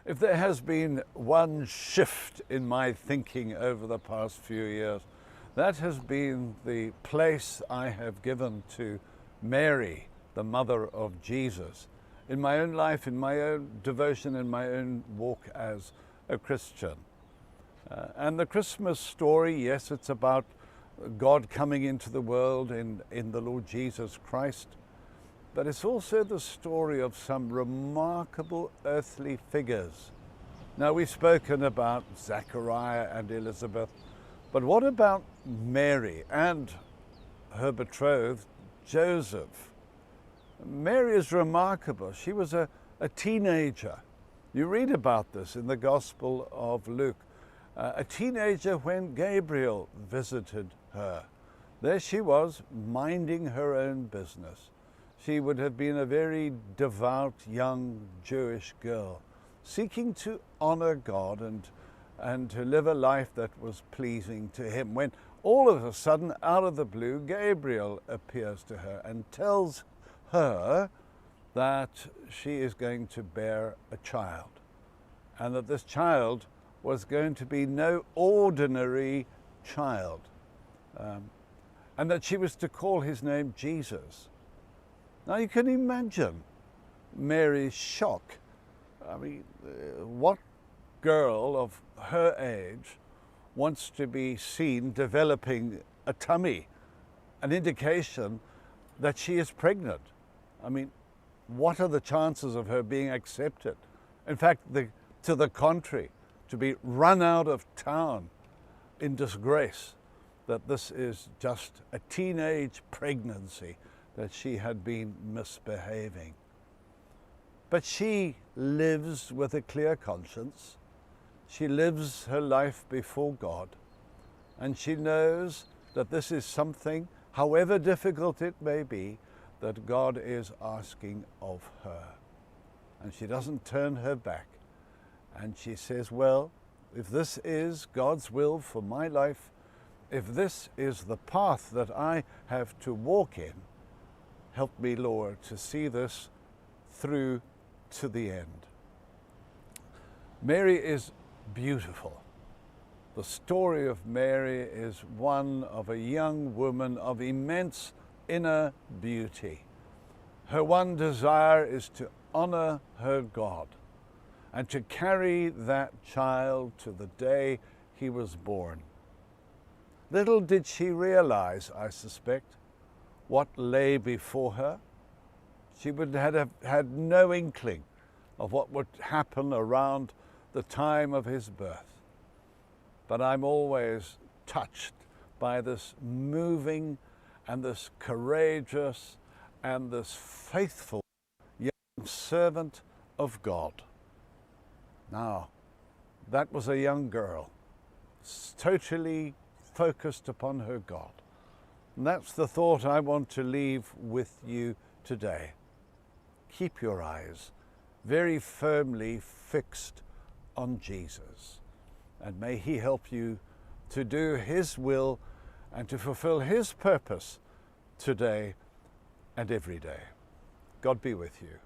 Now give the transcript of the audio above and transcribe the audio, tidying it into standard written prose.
If there has been one shift in my thinking over the past few years, that has been the place I have given to Mary, the mother of Jesus, in my own life, in my own devotion, in my own walk as a Christian. And the Christmas story, yes, it's about God coming into the world in the Lord Jesus Christ, but it's also the story of some remarkable earthly figures. Now, we've spoken about Zechariah and Elizabeth, but what about Mary and her betrothed, Joseph? Mary is remarkable. She was a teenager. You read about this in the Gospel of Luke. A teenager when Gabriel visited her. There she was, minding her own business. She would have been a very devout young Jewish girl, seeking to honor God and to live a life that was pleasing to him, when all of a sudden, out of the blue, Gabriel appears to her and tells her that she is going to bear a child, and that this child was going to be no ordinary child, and that she was to call his name Jesus. Now you can imagine Mary's shock. I mean, what girl of her age wants to be seen developing a tummy, an indication that she is pregnant? I mean, what are the chances of her being accepted? In fact, to the contrary, to be run out of town in disgrace, that this is just a teenage pregnancy, that she had been misbehaving. But she lives with a clear conscience. She lives her life before God, and she knows that this is something, however difficult it may be, that God is asking of her. And she doesn't turn her back. And she says, well, if this is God's will for my life, if this is the path that I have to walk in, help me, Lord, to see this through to the end. Mary is beautiful. The story of Mary is one of a young woman of immense inner beauty. Her one desire is to honor her God and to carry that child to the day he was born. Little did she realize, I suspect, what lay before her. She would have had no inkling of what would happen around the time of his birth. But I'm always touched by this moving and this courageous and this faithful young servant of God. Now, that was a young girl, totally focused upon her God. And that's the thought I want to leave with you today. Keep your eyes very firmly fixed on Jesus, and may he help you to do his will and to fulfill his purpose today and every day. God be with you.